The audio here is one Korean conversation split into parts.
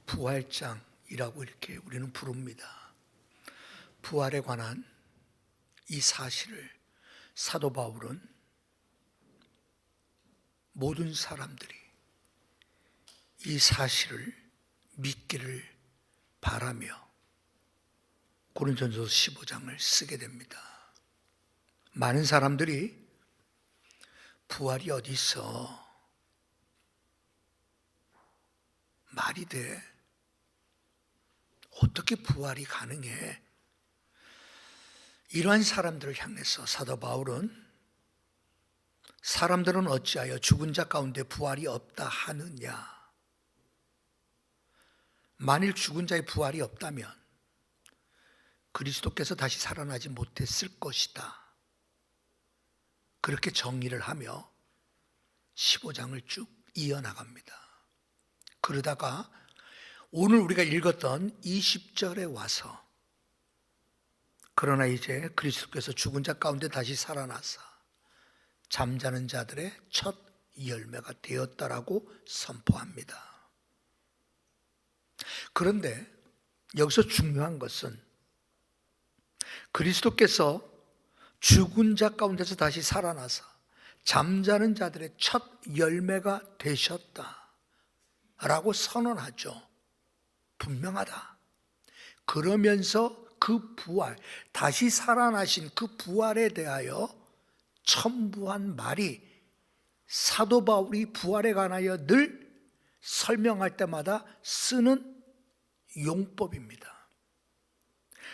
부활장이라고 이렇게 우리는 부릅니다. 부활에 관한 이 사실을 사도 바울은 모든 사람들이 이 사실을 믿기를 바라며 고린도전서 15장을 쓰게 됩니다. 많은 사람들이 부활이 어디 있어? 말이 돼? 어떻게 부활이 가능해? 이러한 사람들을 향해서 사도 바울은 사람들은 어찌하여 죽은 자 가운데 부활이 없다 하느냐? 만일 죽은 자의 부활이 없다면 그리스도께서 다시 살아나지 못했을 것이다. 그렇게 정의를 하며 15장을 쭉 이어나갑니다. 그러다가 오늘 우리가 읽었던 20절에 와서 그러나 이제 그리스도께서 죽은 자 가운데 다시 살아나사 잠자는 자들의 첫 열매가 되었다라고 선포합니다. 그런데 여기서 중요한 것은 그리스도께서 죽은 자 가운데서 다시 살아나서 잠자는 자들의 첫 열매가 되셨다라고 선언하죠. 분명하다. 그러면서 그 부활, 다시 살아나신 그 부활에 대하여 첨부한 말이 사도 바울이 부활에 관하여 늘 설명할 때마다 쓰는 용법입니다.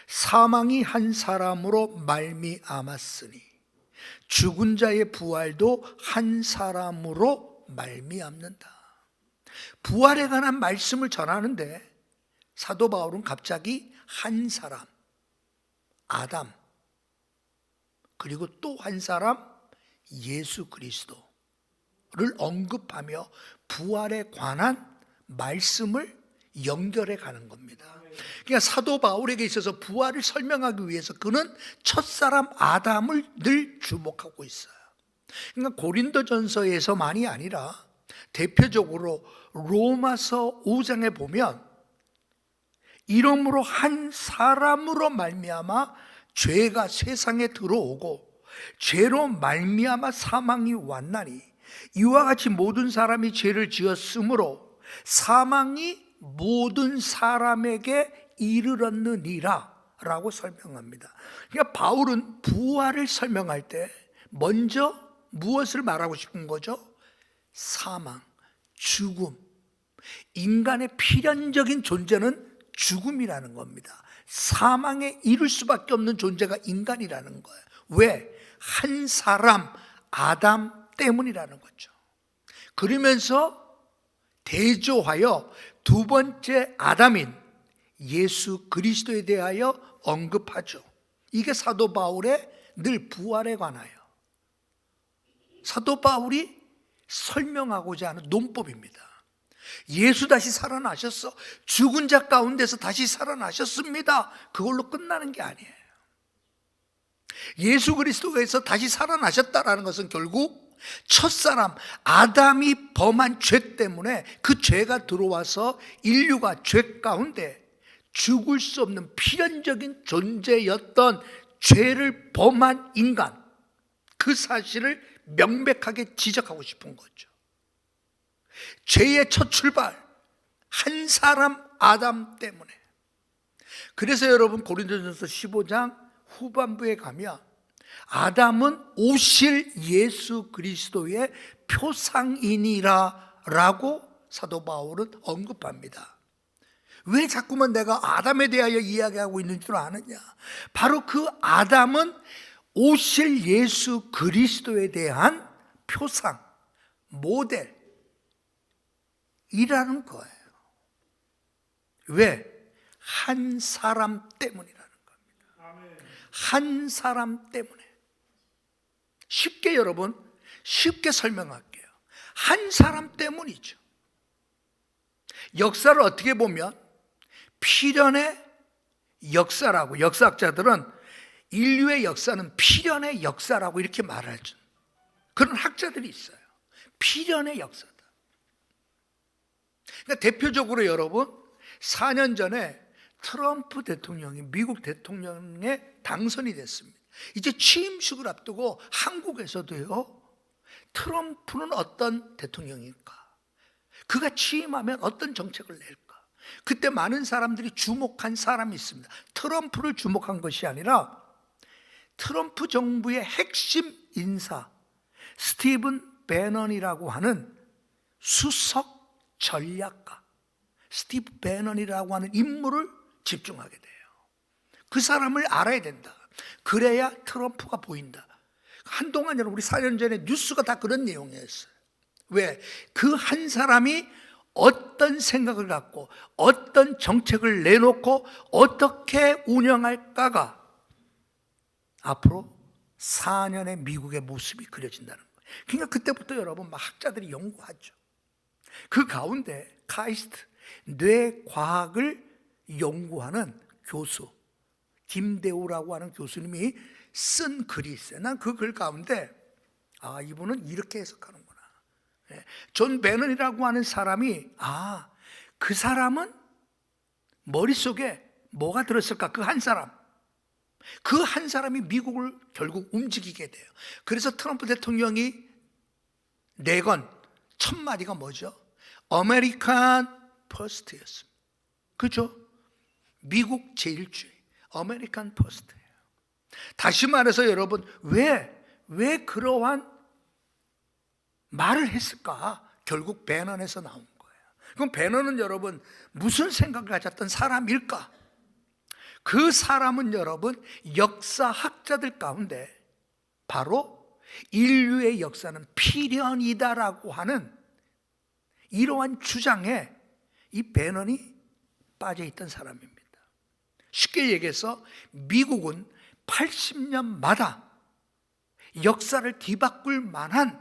사망이 한 사람으로 말미암았으니 죽은 자의 부활도 한 사람으로 말미암는다. 부활에 관한 말씀을 전하는데 사도 바울은 갑자기 한 사람, 아담, 그리고 또 한 사람, 예수 그리스도를 언급하며 부활에 관한 말씀을 연결해 가는 겁니다. 그러니까 사도 바울에게 있어서 부활을 설명하기 위해서 그는 첫사람 아담을 늘 주목하고 있어요. 그러니까 고린도전서에서만이 아니라 대표적으로 로마서 5장에 보면 이러므로 한 사람으로 말미암아 죄가 세상에 들어오고 죄로 말미암아 사망이 왔나니 이와 같이 모든 사람이 죄를 지었으므로 사망이 모든 사람에게 이르렀느니라 라고 설명합니다. 그러니까 바울은 부활을 설명할 때 먼저 무엇을 말하고 싶은 거죠? 사망, 죽음. 인간의 필연적인 존재는 죽음이라는 겁니다. 사망에 이를 수밖에 없는 존재가 인간이라는 거예요. 왜? 한 사람 아담 때문이라는 거죠. 그러면서 대조하여 두 번째 아담인 예수 그리스도에 대하여 언급하죠. 이게 사도 바울의 늘 부활에 관하여 사도 바울이 설명하고자 하는 논법입니다. 예수 다시 살아나셨어. 죽은 자 가운데서 다시 살아나셨습니다. 그걸로 끝나는 게 아니에요. 예수 그리스도에서 다시 살아나셨다라는 것은 결국 첫사람 아담이 범한 죄 때문에 그 죄가 들어와서 인류가 죄 가운데 죽을 수 없는 필연적인 존재였던 죄를 범한 인간, 그 사실을 명백하게 지적하고 싶은 거죠. 죄의 첫 출발, 한 사람 아담 때문에. 그래서 여러분 고린도전서 15장 후반부에 가면 아담은 오실 예수 그리스도의 표상이니라 라고 사도 바울은 언급합니다. 왜 자꾸만 내가 아담에 대하여 이야기하고 있는 줄 아느냐? 바로 그 아담은 오실 예수 그리스도에 대한 표상, 모델이라는 거예요. 왜? 한 사람 때문이라는 겁니다. 한 사람 때문에. 쉽게 여러분, 쉽게 설명할게요. 한 사람 때문이죠. 역사를 어떻게 보면 필연의 역사라고, 역사학자들은 인류의 역사는 필연의 역사라고 이렇게 말하죠. 그런 학자들이 있어요. 필연의 역사다. 그러니까 대표적으로 여러분, 4년 전에 트럼프 대통령이 미국 대통령에 당선이 됐습니다. 이제 취임식을 앞두고 한국에서도요, 트럼프는 어떤 대통령일까? 그가 취임하면 어떤 정책을 낼까? 그때 많은 사람들이 주목한 사람이 있습니다. 트럼프를 주목한 것이 아니라 트럼프 정부의 핵심 인사 스티븐 배넌이라고 하는 수석 전략가, 스티브 배넌이라고 하는 인물을 집중하게 돼요. 그 사람을 알아야 된다. 그래야 트럼프가 보인다. 한동안 여러분, 우리 4년 전에 뉴스가 다 그런 내용이었어요. 왜? 그 한 사람이 어떤 생각을 갖고 어떤 정책을 내놓고 어떻게 운영할까가 앞으로 4년의 미국의 모습이 그려진다는 거예요. 그러니까 그때부터 여러분 막 학자들이 연구하죠. 그 가운데 카이스트 뇌과학을 연구하는 교수 김대우라고 하는 교수님이 쓴 글이 있어요. 난 그 글 가운데 이분은 이렇게 해석하는구나. 존 배넌이라고 하는 사람이 그 사람은 머릿속에 뭐가 들었을까? 그 한 사람, 그 한 사람이 미국을 결국 움직이게 돼요. 그래서 트럼프 대통령이 내건 첫 마디가 뭐죠? 아메리칸 퍼스트였습니다. 그죠? 미국 제일주의, 아메리칸 퍼스트예요. 다시 말해서 여러분, 왜 그러한 말을 했을까? 결국 배넌에서 나온 거예요. 그럼 배넌은 여러분 무슨 생각을 가졌던 사람일까? 그 사람은 여러분 역사학자들 가운데 바로 인류의 역사는 필연이다라고 하는 이러한 주장에 이 배넌이 빠져있던 사람입니다. 쉽게 얘기해서 미국은 80년마다 역사를 뒤바꿀 만한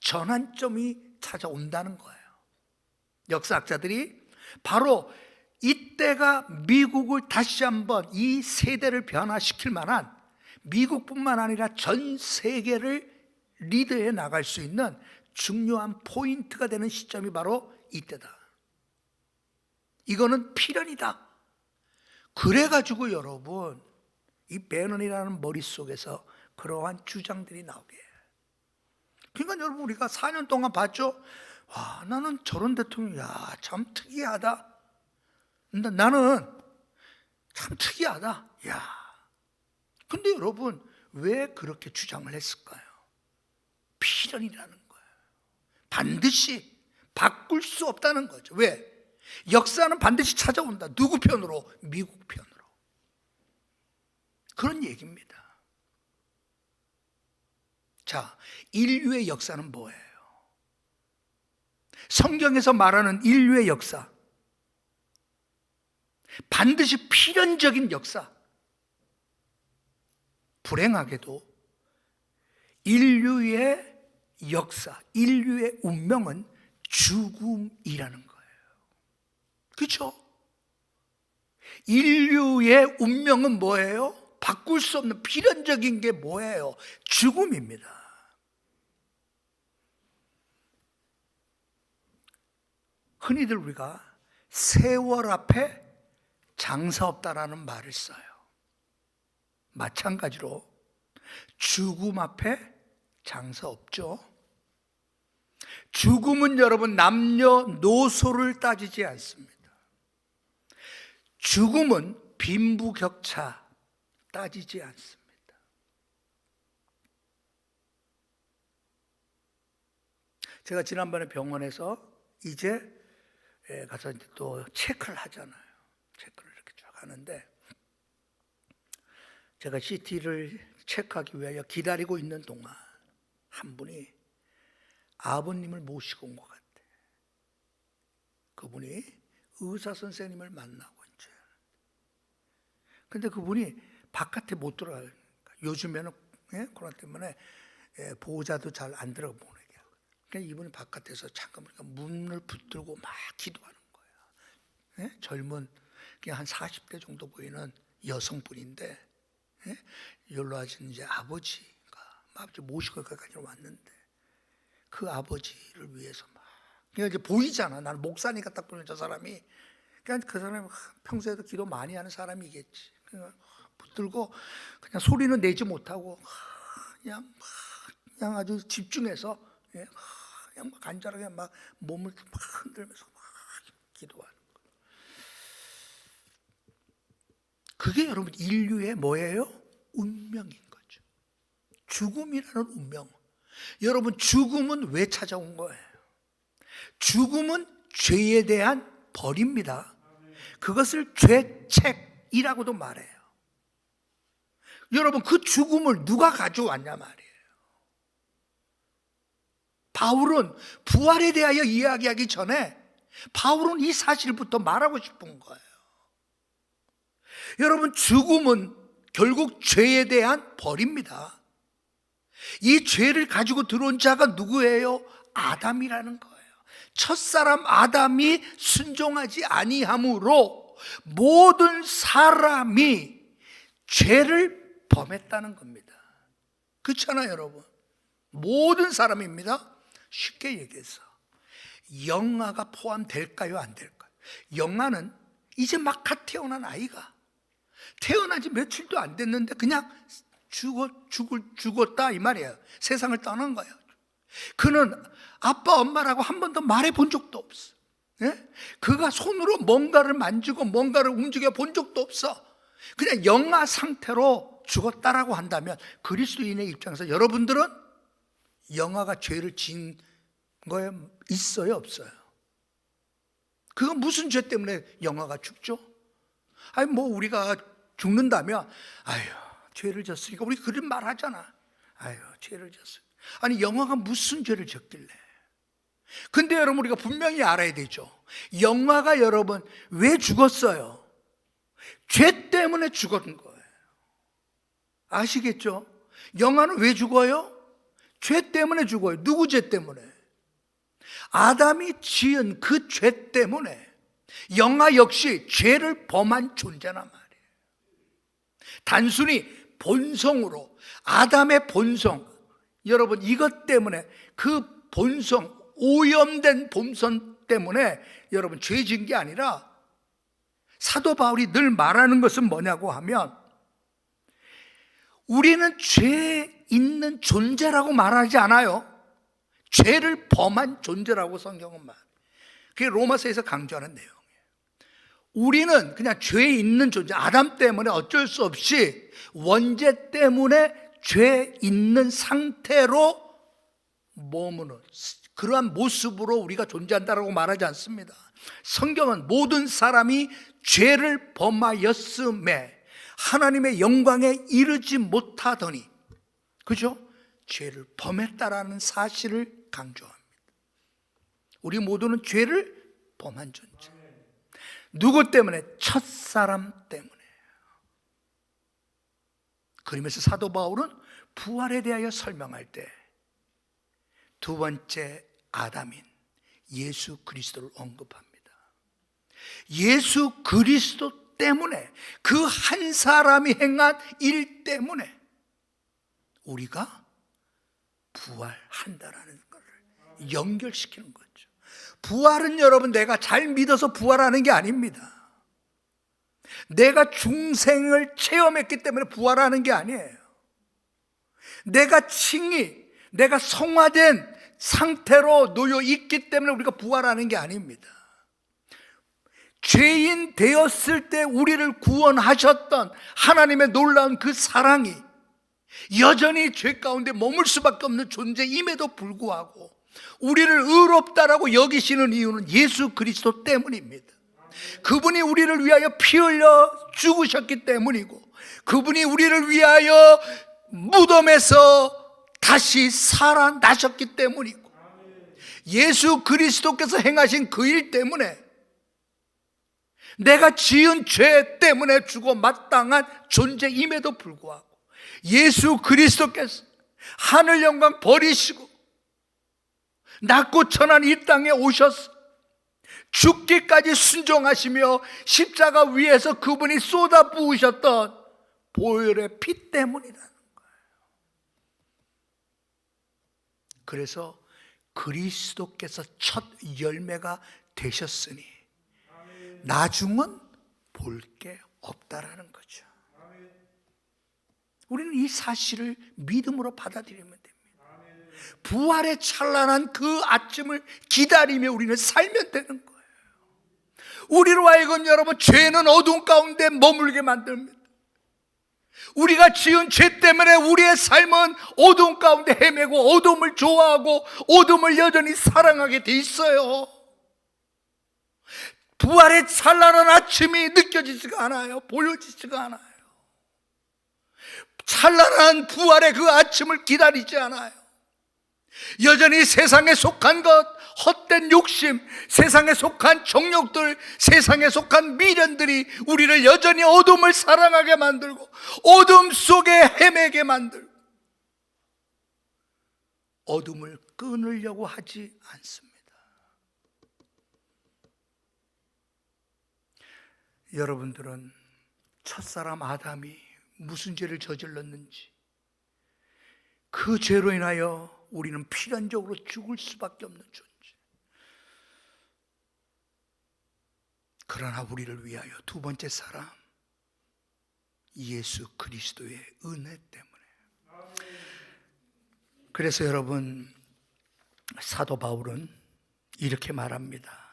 전환점이 찾아온다는 거예요. 역사학자들이 바로 이때가 미국을 다시 한번 이 세대를 변화시킬 만한, 미국뿐만 아니라 전 세계를 리드해 나갈 수 있는 중요한 포인트가 되는 시점이 바로 이때다. 이거는 필연이다. 그래가지고 여러분 이 배넌이라는 머릿속에서 그러한 주장들이 나오게 해요. 그러니까 여러분 우리가 4년 동안 봤죠. 나는 저런 대통령, 참 특이하다. 나는 참 특이하다. 근데 여러분 왜 그렇게 주장을 했을까요? 필연이라는 거예요. 반드시 바꿀 수 없다는 거죠. 왜? 역사는 반드시 찾아온다. 누구 편으로? 미국 편으로. 그런 얘기입니다. 자, 인류의 역사는 뭐예요? 성경에서 말하는 인류의 역사, 반드시 필연적인 역사. 불행하게도 인류의 역사, 인류의 운명은 죽음이라는 거예요. 그렇죠? 인류의 운명은 뭐예요? 바꿀 수 없는 필연적인 게 뭐예요? 죽음입니다. 흔히들 우리가 세월 앞에 장사 없다라는 말을 써요. 마찬가지로 죽음 앞에 장사 없죠. 죽음은 여러분 남녀노소를 따지지 않습니다. 죽음은 빈부격차 따지지 않습니다. 제가 지난번에 병원에서 이제 가서 이제 또 체크를 하잖아요. 체크를 이렇게 쭉 하는데 제가 CT를 체크하기 위하여 기다리고 있는 동안 한 분이 아버님을 모시고 온 것 같아. 그분이 의사 선생님을 만나고 이제. 근데 그분이 바깥에 못 들어가요. 요즘에는 코로나 때문에 보호자도 잘 안 들어보는 게. 그러니까 이분이 바깥에서 잠깐 보니까 문을 붙들고 막 기도하는 거예요. 젊은 그냥 한 40대 정도 보이는 여성분인데 연로하신 이제 아버지가 모시고 거기까지 왔는데 그 아버지를 위해서 막 그러니까 이제 보이잖아. 나는 목사니까 딱 보면 저 사람이 그러니까 그 사람이 평소에도 기도 많이 하는 사람이겠지. 그냥 붙들고 그냥 소리는 내지 못하고 그냥 아주 집중해서 그냥 막 간절하게 막 몸을 막 흔들면서 막 기도하는 거예요. 그게 여러분 인류의 뭐예요? 운명인 거죠. 죽음이라는 운명. 여러분 죽음은 왜 찾아온 거예요? 죽음은 죄에 대한 벌입니다. 그것을 죄책이라고도 말해요. 여러분 그 죽음을 누가 가져왔냐 말이에요. 바울은 부활에 대하여 이야기하기 전에 바울은 이 사실부터 말하고 싶은 거예요. 여러분 죽음은 결국 죄에 대한 벌입니다. 이 죄를 가지고 들어온 자가 누구예요? 아담이라는 거예요. 첫사람 아담이 순종하지 아니함으로 모든 사람이 죄를 범했다는 겁니다. 그렇잖아요 여러분. 모든 사람입니다. 쉽게 얘기해서 영아가 포함될까요 안 될까요? 영아는 이제 막 갓 태어난 아이가 태어난 지 며칠도 안 됐는데 그냥 죽었다 이 말이에요. 세상을 떠난 거예요. 그는 아빠 엄마라고 한 번도 말해 본 적도 없어. 그가 손으로 뭔가를 만지고 뭔가를 움직여 본 적도 없어. 그냥 영아 상태로 죽었다라고 한다면 그리스도인의 입장에서 여러분들은 영아가 죄를 지은 거에 있어요 없어요? 그건 무슨 죄 때문에 영아가 죽죠? 아니 뭐 우리가 죽는다면 아유 죄를 졌으니까 우리 그런 말 하잖아. 아유 죄를 졌어. 아니 영아가 무슨 죄를 졌길래? 근데 여러분 우리가 분명히 알아야 되죠. 영아가 여러분 왜 죽었어요? 죄 때문에 죽은 거예요. 아시겠죠? 영아는 왜 죽어요? 죄 때문에 죽어요. 누구 죄 때문에? 아담이 지은 그 죄 때문에 영아 역시 죄를 범한 존재란 말이에요. 단순히 본성으로 아담의 본성, 여러분 이것 때문에 그 본성, 오염된 본성 때문에 여러분 죄 지은 게 아니라 사도 바울이 늘 말하는 것은 뭐냐고 하면 우리는 죄 있는 존재라고 말하지 않아요. 죄를 범한 존재라고 성경은 말해요. 그게 로마서에서 강조하는 내용이에요. 우리는 그냥 죄 있는 존재, 아담 때문에 어쩔 수 없이 원죄 때문에 죄 있는 상태로 머무는 그러한 모습으로 우리가 존재한다고 말하지 않습니다. 성경은 모든 사람이 죄를 범하였음에 하나님의 영광에 이르지 못하더니, 그죠? 죄를 범했다라는 사실을 강조합니다. 우리 모두는 죄를 범한 존재. 누구 때문에? 첫사람 때문에. 그러면서 사도 바울은 부활에 대하여 설명할 때 두 번째 아담인 예수 그리스도를 언급합니다. 예수 그리스도 때문에, 그 한 사람이 행한 일 때문에 우리가 부활한다라는 것을 연결시키는 거죠. 부활은 여러분 내가 잘 믿어서 부활하는 게 아닙니다. 내가 중생을 체험했기 때문에 부활하는 게 아니에요. 내가 칭의, 내가 성화된 상태로 놓여 있기 때문에 우리가 부활하는 게 아닙니다. 죄인 되었을 때 우리를 구원하셨던 하나님의 놀라운 그 사랑이 여전히 죄 가운데 머물 수밖에 없는 존재임에도 불구하고 우리를 의롭다라고 여기시는 이유는 예수 그리스도 때문입니다. 그분이 우리를 위하여 피 흘려 죽으셨기 때문이고, 그분이 우리를 위하여 무덤에서 다시 살아나셨기 때문이고, 예수 그리스도께서 행하신 그 일 때문에 내가 지은 죄 때문에 죽어 마땅한 존재임에도 불구하고 예수 그리스도께서 하늘 영광 버리시고 낮고 천한 이 땅에 오셔서 죽기까지 순종하시며 십자가 위에서 그분이 쏟아 부으셨던 보혈의 피 때문이라는 거예요. 그래서 그리스도께서 첫 열매가 되셨으니 나중은 볼 게 없다라는 거죠. 우리는 이 사실을 믿음으로 받아들이면 됩니다. 부활의 찬란한 그 아침을 기다리며 우리는 살면 되는 거예요. 우리로 하여금 여러분, 죄는 어두운 가운데 머물게 만듭니다. 우리가 지은 죄 때문에 우리의 삶은 어두운 가운데 헤매고 어둠을 좋아하고 어둠을 여전히 사랑하게 돼 있어요. 부활의 찬란한 아침이 느껴지지가 않아요. 보여지지가 않아요. 찬란한 부활의 그 아침을 기다리지 않아요. 여전히 세상에 속한 것, 헛된 욕심, 세상에 속한 정욕들, 세상에 속한 미련들이 우리를 여전히 어둠을 사랑하게 만들고 어둠 속에 헤매게 만들고 어둠을 끊으려고 하지 않습니다. 여러분들은 첫사람 아담이 무슨 죄를 저질렀는지, 그 죄로 인하여 우리는 필연적으로 죽을 수밖에 없는 존재. 그러나 우리를 위하여 두 번째 사람 예수 그리스도의 은혜 때문에. 그래서 여러분, 사도 바울은 이렇게 말합니다.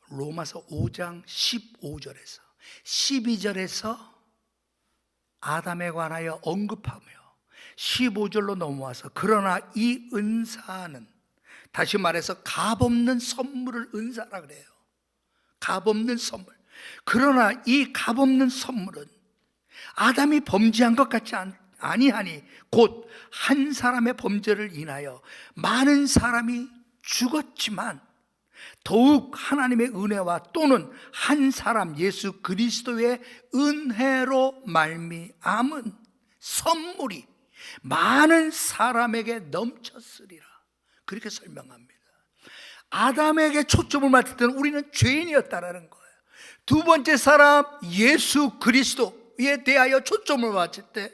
로마서 5장 15절에서 12절에서 아담에 관하여 언급하며 15절로 넘어와서 그러나 이 은사는, 다시 말해서 값없는 선물을 은사라 그래요. 값없는 선물. 그러나 이 값없는 선물은 아담이 범죄한 것 같지 아니하니 곧 한 사람의 범죄를 인하여 많은 사람이 죽었지만 더욱 하나님의 은혜와 또는 한 사람 예수 그리스도의 은혜로 말미암은 선물이 많은 사람에게 넘쳤으리라. 그렇게 설명합니다. 아담에게 초점을 맞출 때는 우리는 죄인이었다라는 거예요. 두 번째 사람 예수 그리스도에 대하여 초점을 맞출 때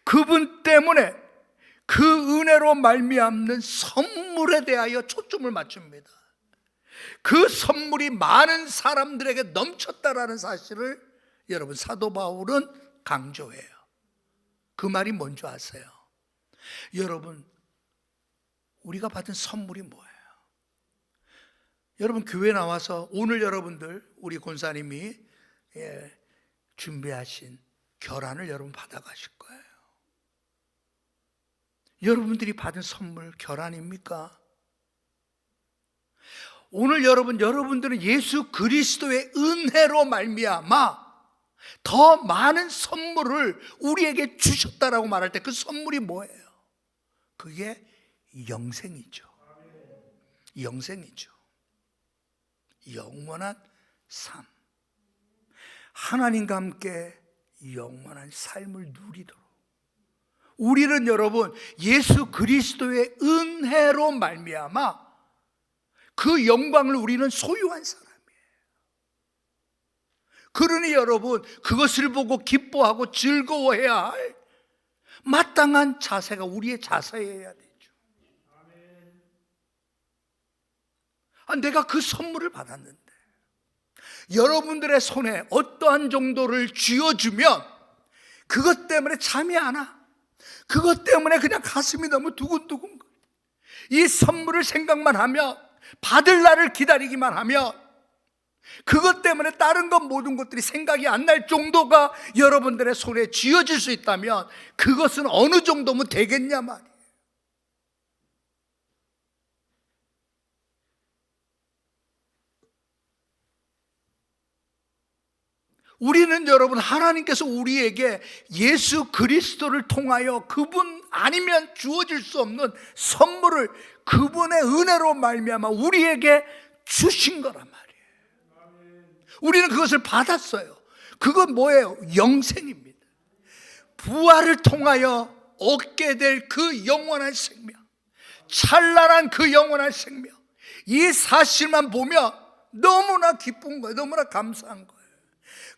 그분 때문에 그 은혜로 말미암는 선물에 대하여 초점을 맞춥니다. 그 선물이 많은 사람들에게 넘쳤다라는 사실을 여러분, 사도 바울은 강조해요. 그 말이 뭔지 아세요? 여러분, 우리가 받은 선물이 뭐예요? 여러분, 교회 나와서 오늘 여러분들, 우리 권사님이 준비하신 결안을 여러분 받아가실 거예요. 여러분들이 받은 선물 결안입니까? 오늘 여러분들은 예수 그리스도의 은혜로 말미암아 더 많은 선물을 우리에게 주셨다라고 말할 때 그 선물이 뭐예요? 그게 영생이죠. 영생이죠. 영원한 삶. 하나님과 함께 영원한 삶을 누리도록 우리는 여러분 예수 그리스도의 은혜로 말미암아 그 영광을 우리는 소유한 사람이에요. 그러니 여러분, 그것을 보고 기뻐하고 즐거워해야 할 마땅한 자세가 우리의 자세여야 되죠. 내가 그 선물을 받았는데 여러분들의 손에 어떠한 정도를 쥐어주면 그것 때문에 잠이 안 와. 그것 때문에 그냥 가슴이 너무 두근두근. 이 선물을 생각만 하면, 받을 날을 기다리기만 하면 그것 때문에 다른 것 모든 것들이 생각이 안 날 정도가 여러분들의 손에 쥐어질 수 있다면 그것은 어느 정도면 되겠냐 말이에요. 우리는 여러분, 하나님께서 우리에게 예수 그리스도를 통하여 그분 아니면 주어질 수 없는 선물을 그분의 은혜로 말미암아 우리에게 주신 거란 말이에요. 우리는 그것을 받았어요. 그건 뭐예요? 영생입니다. 부활을 통하여 얻게 될 그 영원한 생명, 찬란한 그 영원한 생명, 이 사실만 보면 너무나 기쁜 거예요. 너무나 감사한 거예요.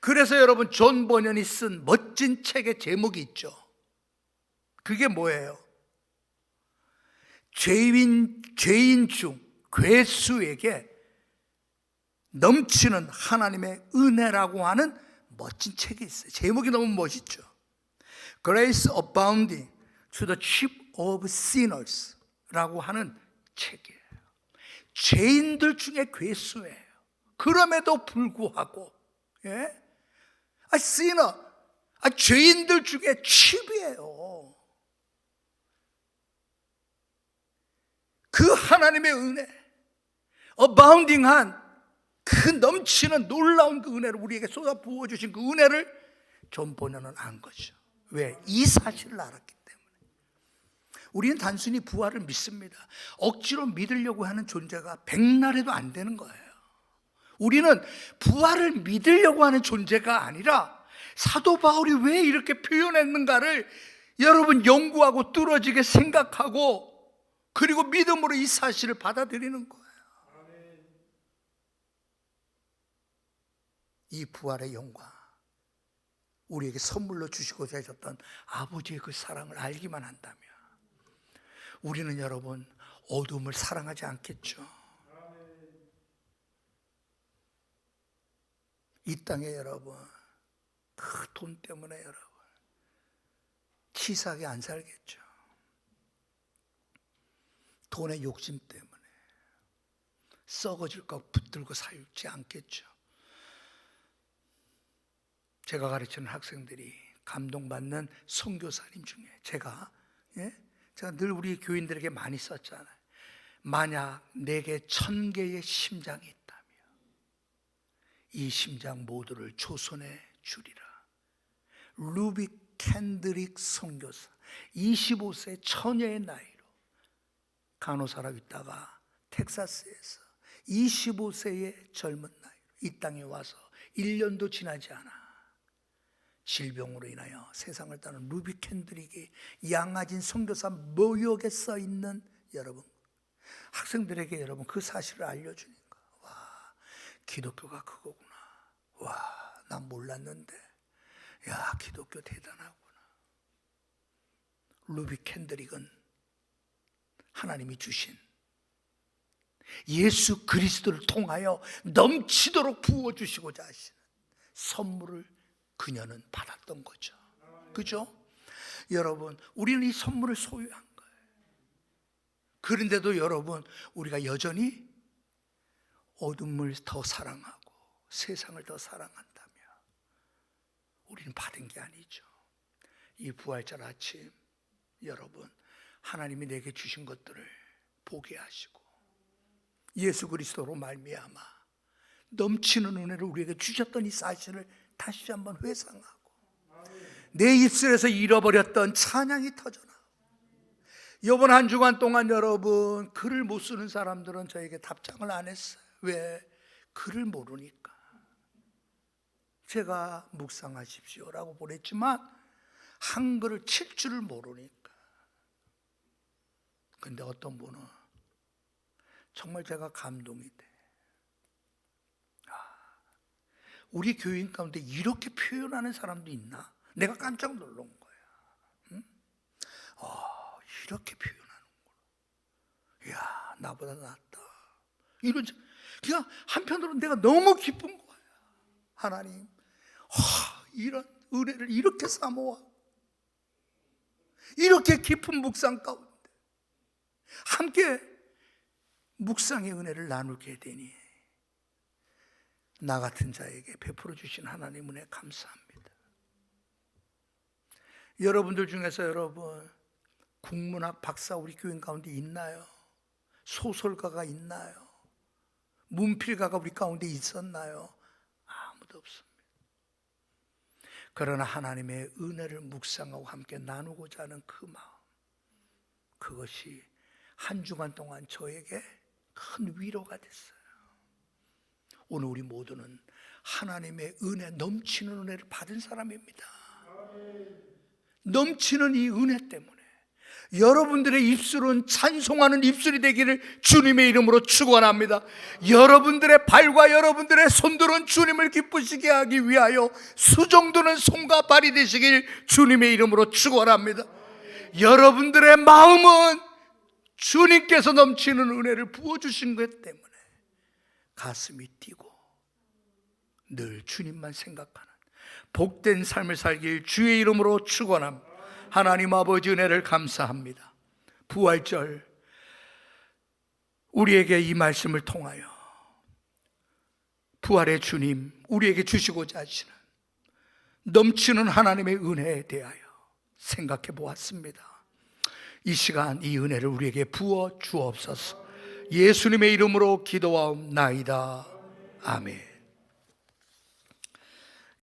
그래서 여러분, 존 버년이 쓴 멋진 책의 제목이 있죠. 그게 뭐예요? 죄인 중 괴수에게 넘치는 하나님의 은혜라고 하는 멋진 책이 있어요. 제목이 너무 멋있죠. Grace Abounding to the Chief of Sinners 라고 하는 책이에요. 죄인들 중에 괴수예요. 그럼에도 불구하고 sinner, 죄인들 중에 칩이에요. 그 하나님의 은혜, abounding한 그 넘치는 놀라운 그 은혜를 우리에게 쏟아 부어주신 그 은혜를 존 보너는 안 거죠. 왜? 이 사실을 알았기 때문에. 우리는 단순히 부활을 믿습니다. 억지로 믿으려고 하는 존재가 백날에도 안 되는 거예요. 우리는 부활을 믿으려고 하는 존재가 아니라 사도 바울이 왜 이렇게 표현했는가를 여러분 연구하고 뚫어지게 생각하고 그리고 믿음으로 이 사실을 받아들이는 거예요. 이 부활의 영광, 우리에게 선물로 주시고자 하셨던 아버지의 그 사랑을 알기만 한다면 우리는 여러분 어둠을 사랑하지 않겠죠. 이 땅에 여러분 그 돈 때문에 여러분 치사하게 안 살겠죠. 돈의 욕심 때문에 썩어질 것 붙들고 살지 않겠죠. 제가 가르치는 학생들이 감동받는 선교사님 중에 제가 늘 우리 교인들에게 많이 썼잖아요. 만약 내게 1000개의 심장이 있다면 이 심장 모두를 조선에 주리라. 루비 캔드릭 선교사, 25세 처녀의 나이로 간호사라고 있다가 텍사스에서 25세의 젊은 나이로 이 땅에 와서 1년도 지나지 않아 질병으로 인하여 세상을 떠난 루비 캔드릭이 양아진 선교사 모욕에 써 있는 여러분 학생들에게 여러분 그 사실을 알려주니까 와, 기독교가 그거구나. 와, 난 몰랐는데 야, 기독교 대단하구나. 루비 캔드릭은 하나님이 주신 예수 그리스도를 통하여 넘치도록 부어주시고자 하시는 선물을 그녀는 받았던 거죠. 그죠? 여러분, 우리는 이 선물을 소유한 거예요. 그런데도 여러분, 우리가 여전히 어둠을 더 사랑하고 세상을 더 사랑한다면 우리는 받은 게 아니죠. 이 부활절 아침 여러분, 하나님이 내게 주신 것들을 보게 하시고 예수 그리스도로 말미암아 넘치는 은혜를 우리에게 주셨던 이 사실을 다시 한번 회상하고 내 입술에서 잃어버렸던 찬양이 터져나오고 이번 한 주간 동안 여러분 글을 못 쓰는 사람들은 저에게 답장을 안 했어요. 왜? 글을 모르니까. 제가 묵상하십시오라고 보냈지만 한글을 칠 줄을 모르니까. 근데 어떤 분은 정말 제가 감동이 돼. 우리 교인 가운데 이렇게 표현하는 사람도 있나? 내가 깜짝 놀란 거야. 응? 이렇게 표현하는구나. 이야, 나보다 낫다. 이런, 그냥 한편으로는 내가 너무 기쁜 거야. 하나님, 이런 은혜를 이렇게 사모하 이렇게 깊은 묵상 가운데 함께 묵상의 은혜를 나누게 되니 나 같은 자에게 베풀어 주신 하나님 은혜 감사합니다. 여러분들 중에서 여러분 국문학 박사 우리 교인 가운데 있나요? 소설가가 있나요? 문필가가 우리 가운데 있었나요? 아무도 없습니다. 그러나 하나님의 은혜를 묵상하고 함께 나누고자 하는 그 마음, 그것이 한 주간 동안 저에게 큰 위로가 됐어요. 오늘 우리 모두는 하나님의 은혜, 넘치는 은혜를 받은 사람입니다. 넘치는 이 은혜 때문에 여러분들의 입술은 찬송하는 입술이 되기를 주님의 이름으로 축원합니다. 여러분들의 발과 여러분들의 손들은 주님을 기쁘시게 하기 위하여 수종드는 손과 발이 되시길 주님의 이름으로 축원합니다. 여러분들의 마음은 주님께서 넘치는 은혜를 부어주신 것 때문에 가슴이 뛰고 늘 주님만 생각하는 복된 삶을 살길 주의 이름으로 축원함. 하나님 아버지 은혜를 감사합니다. 부활절 우리에게 이 말씀을 통하여 부활의 주님 우리에게 주시고자 하시는 넘치는 하나님의 은혜에 대하여 생각해 보았습니다. 이 시간 이 은혜를 우리에게 부어 주옵소서. 예수님의 이름으로 기도하옵나이다. 아멘.